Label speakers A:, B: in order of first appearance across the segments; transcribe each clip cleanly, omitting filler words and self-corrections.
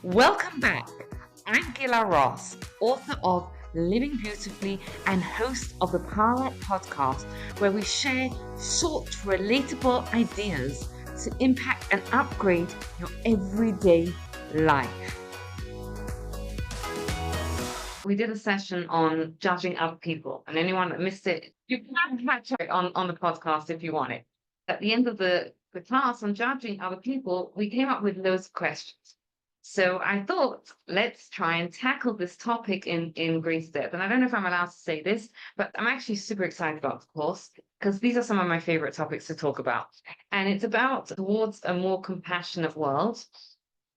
A: Welcome back. I'm Gila Ross, author of Living Beautifully and host of the Power Up podcast, where we share short, relatable ideas to impact and upgrade your everyday life. We did a session on judging other people, and anyone that missed it, you can catch it on the podcast if you want it. At the end of the class on judging other people, we came up with loads of questions. So I thought, let's try and tackle this topic in great depth. And I don't know if I'm allowed to say this, but I'm actually super excited about the course because these are some of my favorite topics to talk about. And it's about towards a more compassionate world.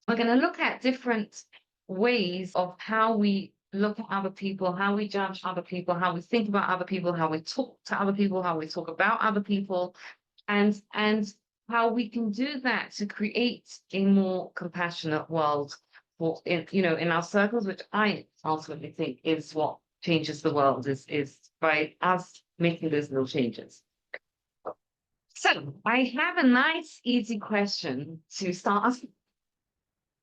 A: We're going to look at different ways of how we look at other people, how we judge other people, how we think about other people, how we talk to other people, how we talk about other people, and how we can do that to create a more compassionate world for in our circles, which I ultimately think is what changes the world, is by us making those little changes. So I have a nice, easy question to start us.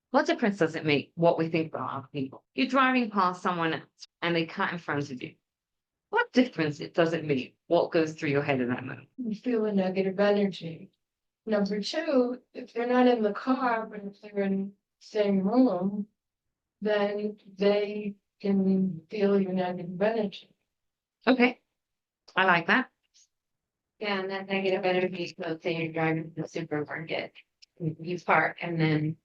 A: What difference does it make what we think about other people? You're driving past someone else and they cut in front of you. What difference does it make what goes through your head in that moment?
B: You feel a negative energy. Number two, if they're not in the car, but if they're in the same room, then they can feel your negative energy.
A: Okay, I like that.
C: Yeah, and that negative energy, so say you're driving to the supermarket, you park and then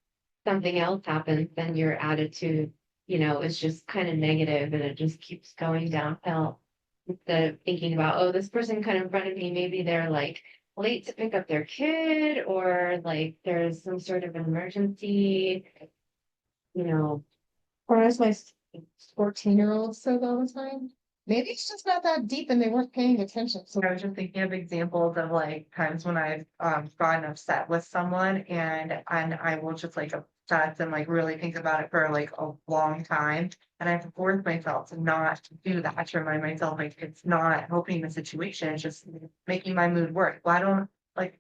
C: something else happens, then your attitude, is just kind of negative and it just keeps going downhill. Instead of thinking about, oh, this person cut in front of me, maybe they're like late to pick up their kid or like there's some sort of emergency,
B: Or as my 14-year-old said all the time, maybe it's just not that deep and they weren't paying attention. So
D: I was just thinking of examples of like times when I've gotten upset with someone and I will just like obsess and like really think about it for like a long time. And I have to force myself to not do that, to remind myself like it's not helping the situation, it's just making my mood worse. Why don't I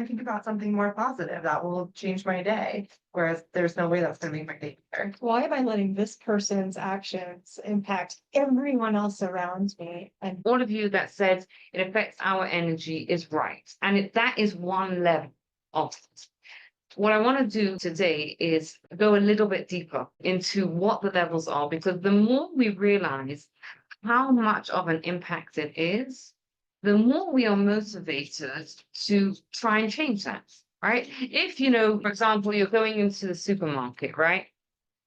D: think about something more positive that will change my day? Whereas there's no way that's gonna make my day better.
B: why am I letting this person's actions impact everyone else around me? And
A: All of you that said it affects our energy is right. And that is one level of it. What I want to do today is go a little bit deeper into what the levels are, because the more we realize how much of an impact it is, the more we are motivated to try and change that, right? If, for example, you're going into the supermarket, right?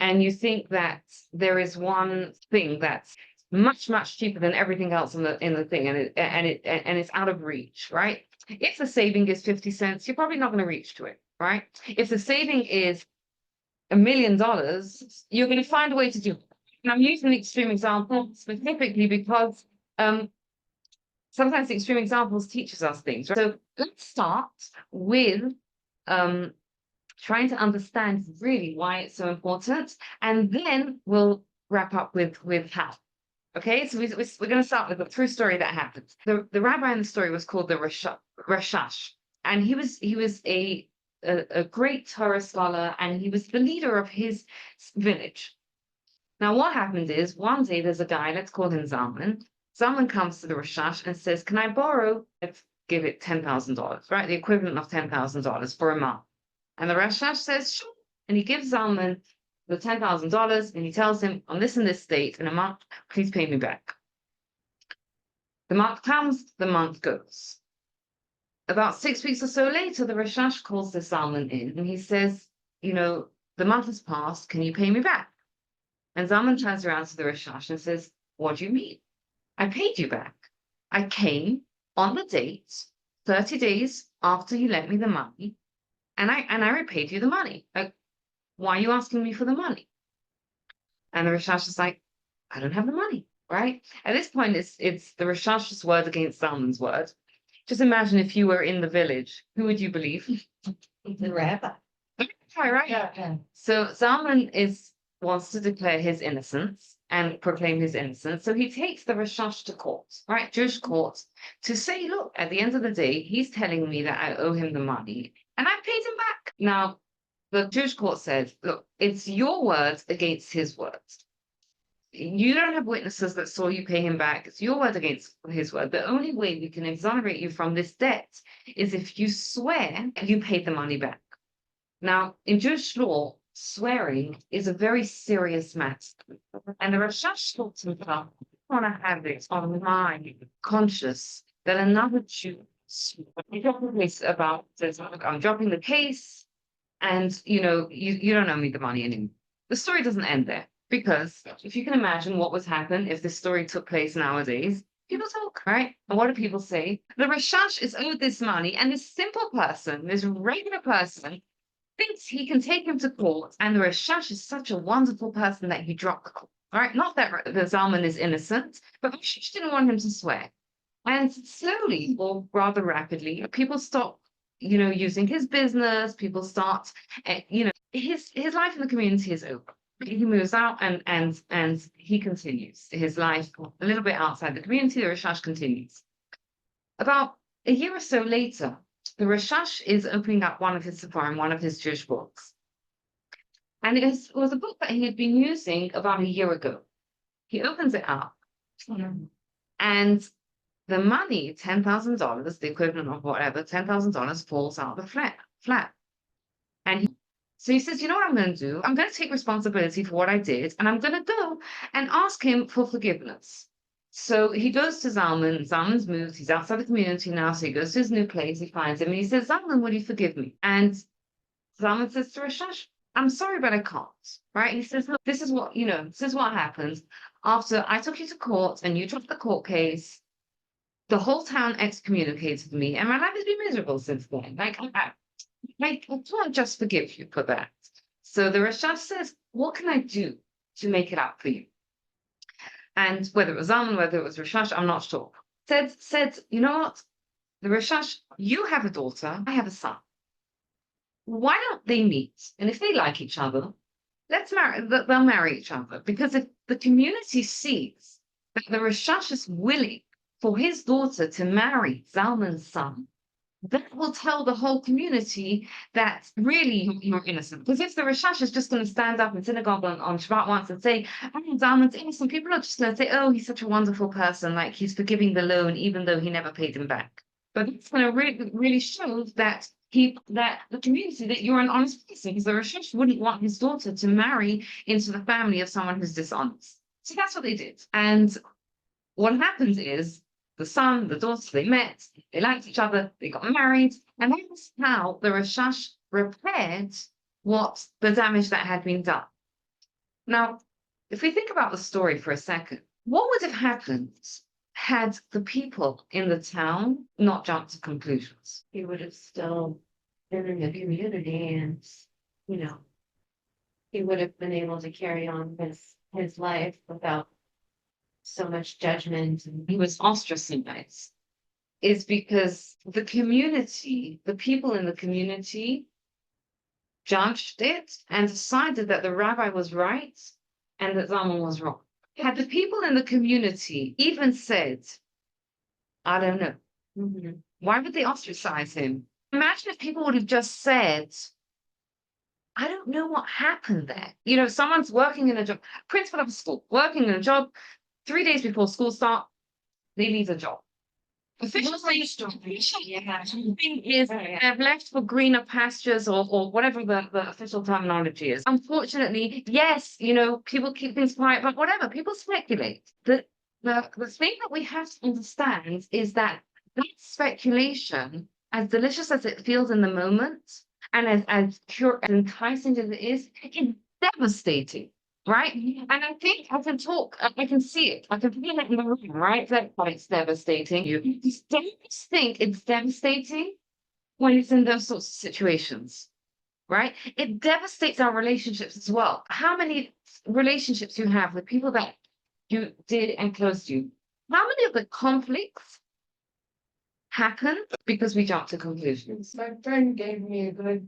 A: And you think that there is one thing that's much, much cheaper than everything else in the thing, and it's out of reach, right? If the saving is 50 cents, you're probably not going to reach to it, right? If the saving is $1 million, you're going to find a way to do it. And I'm using the extreme example specifically because sometimes the extreme examples teaches us things. Right? So let's start with trying to understand really why it's so important, and then we'll wrap up with how. Okay, so we're going to start with a true story that happened. The rabbi in the story was called the Rashash, and he was a great Torah scholar, and he was the leader of his village. Now, what happened is one day there's a guy, let's call him Zalman. Zalman comes to the Rashash and says, "Can I borrow? Let's give it $10,000, right? The equivalent of $10,000 for a month." And the Rashash says, "Sure." And he gives Zalman the $10,000 and he tells him, "On this and this date in a month, please pay me back." The month comes, the month goes. About 6 weeks or so later, the Rashash calls the Zalman in and he says, "The month has passed, can you pay me back?" And Zalman turns around to the Rashash and says, "What do you mean? I paid you back. I came on the date, 30 days after you lent me the money, and I repaid you the money. Like, why are you asking me for the money?" And the Rashash is like, "I don't have the money," right? At this point, it's the Rashash's word against Zalman's word. Just imagine if you were in the village, who would you believe?
C: the rabbi.
A: Right?
B: yeah,
A: So Zalman wants to declare his innocence and proclaim his innocence. So he takes the Rashash to court, right? Jewish court, to say, look, at the end of the day, he's telling me that I owe him the money and I paid him back. Now, the Jewish court said, look, it's your words against his words. You don't have witnesses that saw you pay him back. It's your word against his word. The only way we can exonerate you from this debt is if you swear you paid the money back. Now, in Jewish law, swearing is a very serious matter. And the Rashash thought to himself, I want to have it on my conscience that another Jew about this, I'm dropping the case, and you don't owe me the money anymore. The story doesn't end there. Because if you can imagine what would happen if this story took place nowadays, people talk, right? And what do people say? The Rashash is owed this money, and this simple person, this regular person, thinks he can take him to court, and the Rashash is such a wonderful person that he dropped the court. All right, not that the Zalman is innocent, but Rashash didn't want him to swear. And slowly, or rather rapidly, people stop, using his business. People start, his life in the community is over. He moves out and he continues his life a little bit outside the community. The Rashash continues. About a year or so later, the Rashash is opening up one of his Sefarim, one of his Jewish books. And it was a book that he had been using about a year ago. He opens it up, and the money, $10,000, the equivalent of whatever, $10,000 falls out of the flat. And so he says, you know what I'm going to do? I'm going to take responsibility for what I did, and I'm going to go and ask him for forgiveness. So he goes to Zalman. Zalman's moved. He's outside the community now. So he goes to his new place. He finds him and he says, Zalman, will you forgive me? And Zalman says to Rashash, I'm sorry, but I can't. Right? He says, look, this is what, this is what happens. After I took you to court and you dropped the court case, the whole town excommunicated me, and my life has been miserable since then. I can't just forgive you for that. So the Rashash says, what can I do to make it up for you? And whether it was Zalman, whether it was Rashash, I'm not sure. Said, you know what? The Rashash, you have a daughter, I have a son. Why don't they meet? And if they like each other, they'll marry each other. Because if the community sees that the Rashash is willing for his daughter to marry Zalman's son, that will tell the whole community that really you're innocent. Because if the Rashash is just going to stand up in synagogue on Shabbat once and say, Zalman's innocent, people are just going to say, oh, he's such a wonderful person, like he's forgiving the loan, even though he never paid him back. But it's going to really show that the community, that you're an honest person, because the Rashash wouldn't want his daughter to marry into the family of someone who's dishonest. So that's what they did. And what happens is, the son, the daughter, they met, they liked each other, they got married, and that's how the Rashash repaired the damage that had been done. Now, if we think about the story for a second, what would have happened had the people in the town not jumped to conclusions?
C: He would have still been in the community and, he would have been able to carry on his life without so much judgment. And
A: He was ostracized, is because the community, the people in the community judged it and decided that the rabbi was right and that Zalman was wrong. Had the people in the community even said, I don't know, why would they ostracize him? Imagine if people would have just said, I don't know what happened there. Someone's working in a job, principal of a school, working in a job, 3 days before school start, they leave the job. Official thing is they've left for greener pastures or whatever the official terminology is. Unfortunately, yes, people keep things quiet, but whatever, people speculate. The thing that we have to understand is that speculation, as delicious as it feels in the moment, and as pure and enticing as it is devastating. Right? And I think I can see it. I can feel it in the room, right? That it's devastating. You don't think it's devastating when it's in those sorts of situations, right? It devastates our relationships as well. How many relationships you have with people that you did and close to you? How many of the conflicts happen because we jump to conclusions?
B: My friend gave me a good,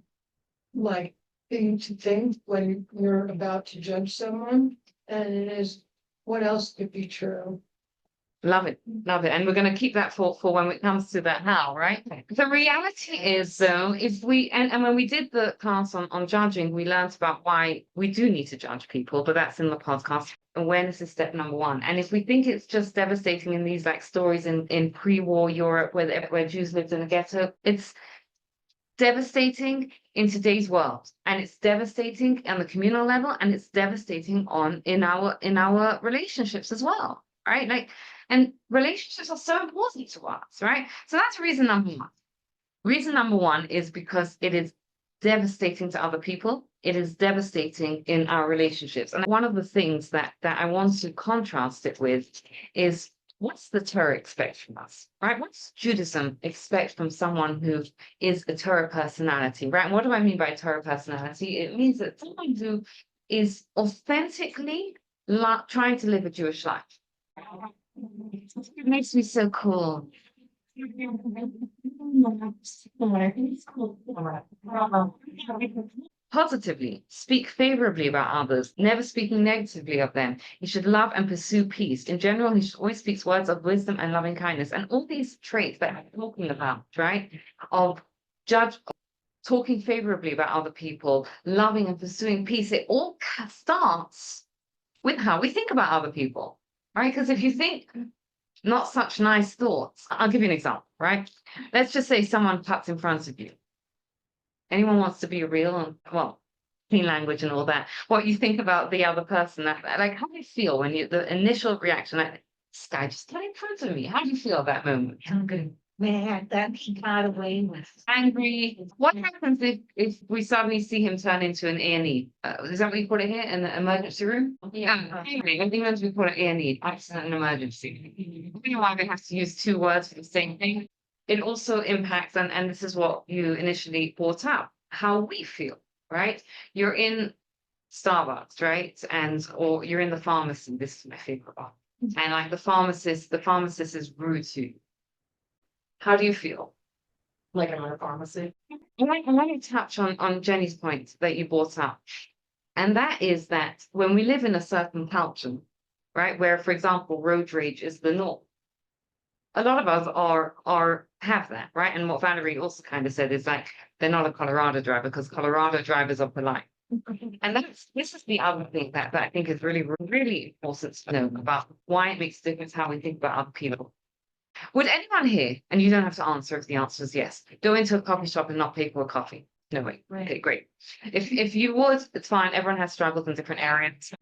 B: thing to think when you're about to judge someone, and it is, what else could be true?
A: Love it, love it. And we're going to keep that for when it comes to that how, right? The reality is though, if we and when we did the class on judging, we learned about why we do need to judge people, but that's in the podcast. Awareness is step number one. And if we think it's just devastating in these like stories in pre-war Europe where Jews lived in a ghetto, it's devastating in today's world, and it's devastating on the communal level, and it's devastating in our relationships as well, right? Like, and relationships are so important to us, right? So that's reason number one. Reason number one is because it is devastating to other people. It is devastating in our relationships. And one of the things that I want to contrast it with is, what's the Torah expect from us, right? What's Judaism expect from someone who is a Torah personality, right? And what do I mean by Torah personality? It means that someone who is authentically trying to live a Jewish life. It makes me so cool. Positively, speak favorably about others, never speaking negatively of them. He should love and pursue peace. In general, he should always speak words of wisdom and loving kindness. And all these traits that I'm talking about, right? Of talking favorably about other people, loving and pursuing peace, it all starts with how we think about other people, right? Because if you think not such nice thoughts, I'll give you an example, right? Let's just say someone cuts in front of you. Anyone wants to be real and, well, clean language and all that. What you think about the other person, like, how do you feel when the initial reaction, like, this guy just cut in front of me? How do you feel at that moment? I'm going, man, that he got away with. Angry. What happens if we suddenly see him turn into an A&E? Is that what you call it here in the emergency room? Yeah, angry. I think that's what we call it A&E, accident and emergency. You know why they have to use two words for the same thing? It also impacts, and this is what you initially brought up, how we feel, right? You're in Starbucks, right? Or you're in the pharmacy. This is my favorite one. And like the pharmacist is rude to you. How do you feel?
B: Like I'm in a pharmacy.
A: I want to touch on Jenny's point that you brought up. And that is that when we live in a certain culture, right, where, for example, road rage is the norm, a lot of us have that, right? And what Valerie also kind of said is like, they're not a Colorado driver because Colorado drivers are polite. And this is the other thing that I think is really, really important to know about why it makes a difference how we think about other people. Would anyone here, and you don't have to answer if the answer is yes, go into a coffee shop and not pay for a coffee? No way.
B: Right.
A: Okay, great. If you would, it's fine. Everyone has struggles in different areas.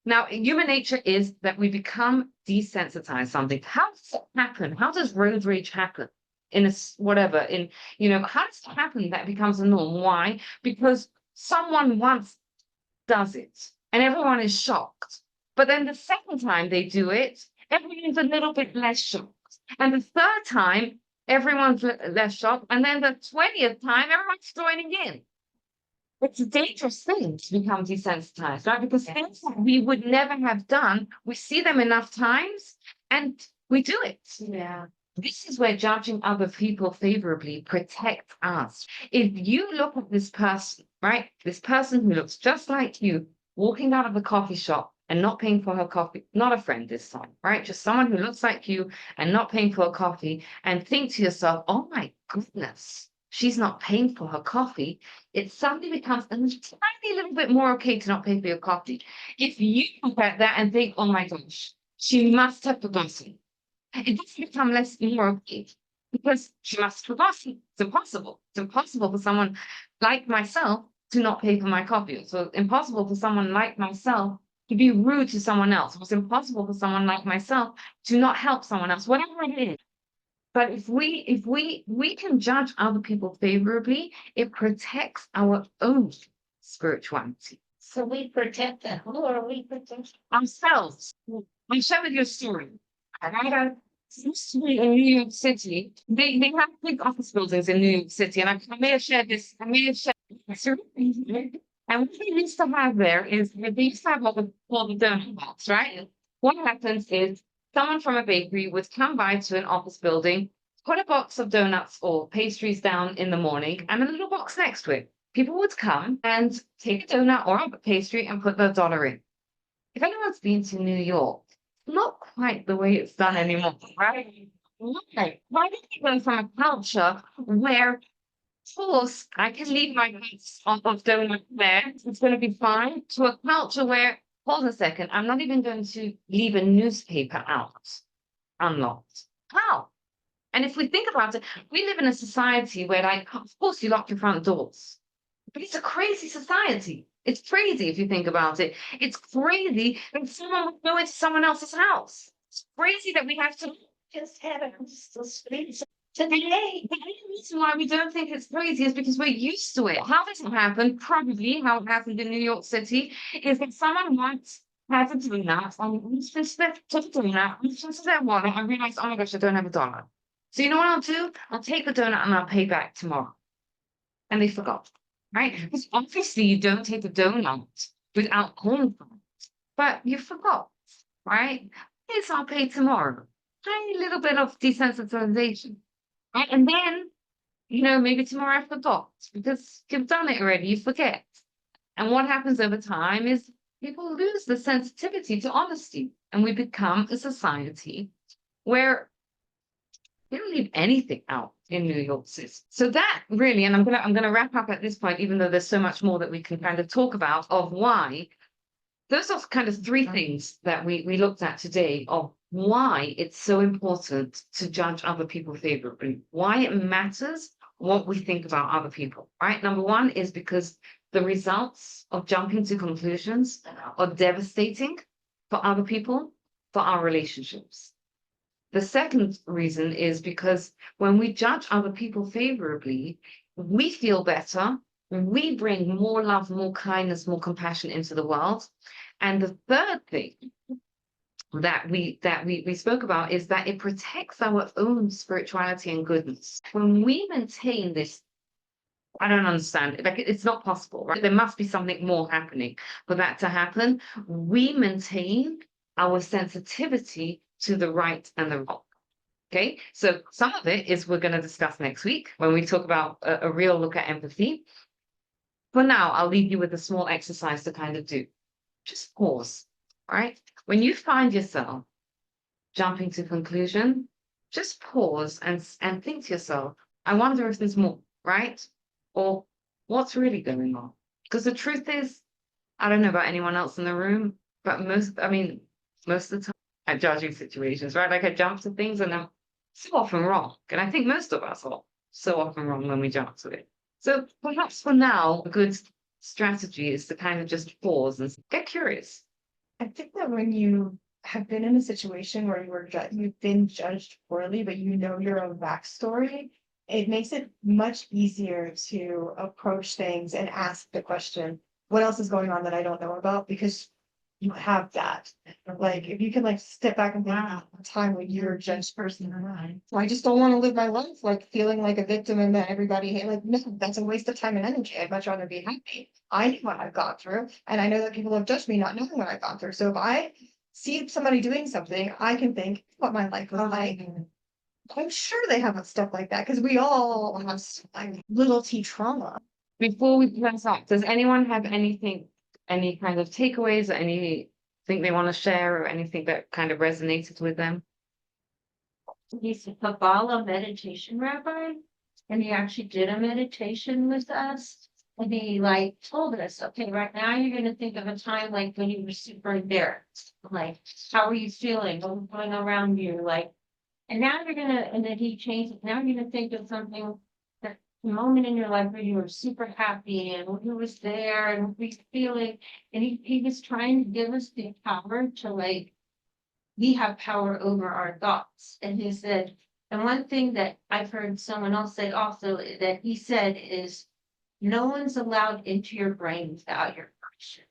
A: Now, human nature is that we become desensitized to something. How does it happen? How does road rage happen? In a whatever, how does it happen that becomes a norm? Why? Because someone once does it and everyone is shocked. But then the second time they do it, everyone's a little bit less shocked. And the third time, everyone's less shocked. And then the 20th time, everyone's joining in. It's a dangerous thing to become desensitized, right? Because things that we would never have done, we see them enough times and we do it.
B: Yeah.
A: This is where judging other people favorably protects us. If you look at this person, right? This person who looks just like you, walking out of a coffee shop and not paying for her coffee, not a friend this time, right? Just someone who looks like you and not paying for a coffee, and think to yourself, oh my goodness, she's not paying for her coffee. It suddenly becomes a tiny little bit more okay to not pay for your coffee. If you look at that and think, oh my gosh, she must have forgotten. It doesn't become more okay because she must have forgotten. It's impossible. It's impossible for someone like myself to not pay for my coffee. So it's impossible for someone like myself to be rude to someone else. It was impossible for someone like myself to not help someone else, whatever it is. But if we can judge other people favorably, it protects our own spirituality.
B: So we protect them, or we protect
A: Ourselves. I'll share with you a story. I used to be in New York City. They have big office buildings in New York City, and I may have shared this. And what they used to have there is they used to have what we call the donut box, right? What happens is someone from a bakery would come by to an office building, put a box of donuts or pastries down in the morning and a little box next to it. People would come and take a donut or a pastry and put the dollar in. If anyone's been to New York, not quite the way it's done anymore, right? Why did we go from a culture where, of course, I can leave my piece of donut there, it's going to be fine, to a culture where, hold a second, I'm not even going to leave a newspaper out unlocked. How? And if we think about it, we live in a society where, like, of course, you lock your front doors, but it's a crazy society. It's crazy if you think about it. It's crazy that someone would go into someone else's house. It's crazy that we have to just have a crystal space today. The only reason why we don't think it's crazy is because we're used to it. How does it happen? Probably how it happened in New York City is that someone once had a donut and reached into their took a donut, reached into their wallet and realized, oh my gosh, I don't have a donut. So you know what I'll do? I'll take the donut and I'll pay back tomorrow. And they forgot, right? Because obviously you don't take the donut without paying for it, but you forgot, right? Yes, I'll pay tomorrow. Tiny little bit of desensitization, right? And then, maybe tomorrow I forgot because you've done it already, you forget. And what happens over time is people lose the sensitivity to honesty, and we become a society where we don't leave anything out in New York City. So that really, and I'm gonna wrap up at this point, even though there's so much more that we can kind of talk about of why. Those are kind of three things that we looked at today of why it's so important to judge other people favorably, why it matters what we think about other people, right? Number one is because the results of jumping to conclusions are devastating for other people, for our relationships. The second reason is because when we judge other people favorably, we feel better, we bring more love, more kindness, more compassion into the world. And the third thing that we spoke about is that it protects our own spirituality and goodness. When we maintain this, I don't understand it. Like it's not possible, right? There must be something more happening for that to happen. We maintain our sensitivity to the right and the wrong. Okay, so some of it is we're going to discuss next week when we talk about a real look at empathy. For now, I'll leave you with a small exercise to kind of do. Just pause, right? When you find yourself jumping to conclusion, just pause and think to yourself, I wonder if there's more, right? Or what's really going on? Because the truth is, I don't know about anyone else in the room, but most of the time I'm judging situations, right? Like I jump to things and I'm so often wrong. And I think most of us are so often wrong when we jump to it. So perhaps for now, a good strategy is to kind of just pause and get curious.
D: I think that when you have been in a situation where you've been judged poorly, but you know your own backstory, it makes it much easier to approach things and ask the question, what else is going on that I don't know about? Because you have that. Like, if you can like step back and think, wow, a time when you're a judged person, I just don't want to live my life like feeling like a victim and that everybody hate. Like, no, that's a waste of time and energy. I'd much rather be happy. I know what I've gone through, and I know that people have judged me not knowing what I've gone through. So if I see somebody doing something, I can think what my life was like. I'm sure they have stuff like that because we all have like little T trauma.
A: Before we close up, does anyone have anything, any kind of takeaways or anything they want to share or anything that kind of resonated with them?
E: He's a Kabbalah meditation rabbi, and he actually did a meditation with us. And he like told us, okay, right now you're gonna think of a time like when you were super embarrassed. Like, how are you feeling? What was going around you? Like, and now you're gonna, and then he changed it. Now you're gonna think of something that a moment in your life where you were super happy and who was there and what were you feeling. And he was trying to give us the power to like, we have power over our thoughts. And he said, and one thing that I've heard someone else say also that he said is, no one's allowed into your brain without your permission.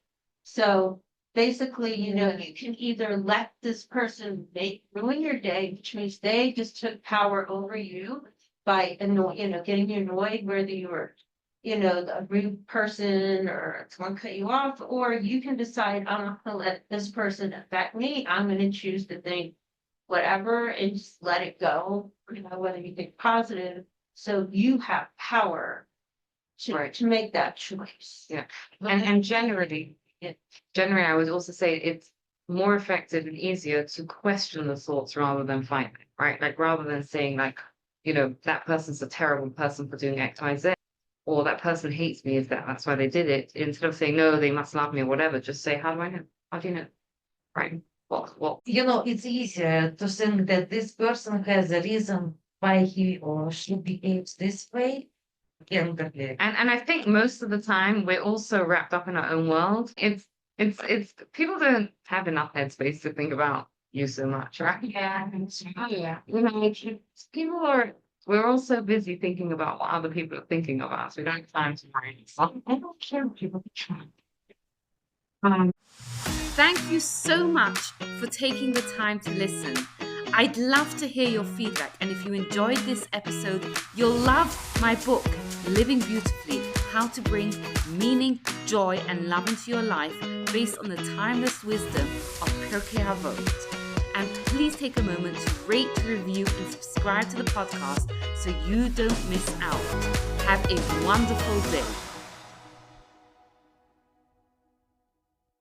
E: So basically, you can either let this person ruin your day, which means they just took power over you by getting you annoyed, whether you were, a rude person or someone cut you off, or you can decide, I'm not gonna let this person affect me. I'm gonna choose to think whatever, and just let it go, you know, whether you think positive, so you have power
A: Right.
E: to make that choice.
A: Yeah. And generally, I would also say it's more effective and easier to question the thoughts rather than fight them, right? Like rather than saying like, you know, that person's a terrible person for doing X, Y, Z, or that person hates me if that's why they did it. Instead of saying no, they must love me or whatever, just say, how do I know? How do you know? Right? Well,
F: You know, it's easier to think that this person has a reason why he or she behaves this way. And
A: and I think most of the time we're also wrapped up in our own world. It's people don't have enough headspace to think about you so much, right?
E: Yeah.
A: Yeah, you know, people are. We're all so busy thinking about what other people are thinking of us. We don't have time to worry. I don't care what people are trying.
G: Thank you so much for taking the time to listen. I'd love to hear your feedback, and if you enjoyed this episode, you'll love my book, Living Beautifully: How to Bring Meaning, Joy, and Love into Your Life, based on the timeless wisdom of Pirkei Avot. And please take a moment to rate, review, and subscribe to the podcast so you don't miss out. Have a wonderful day.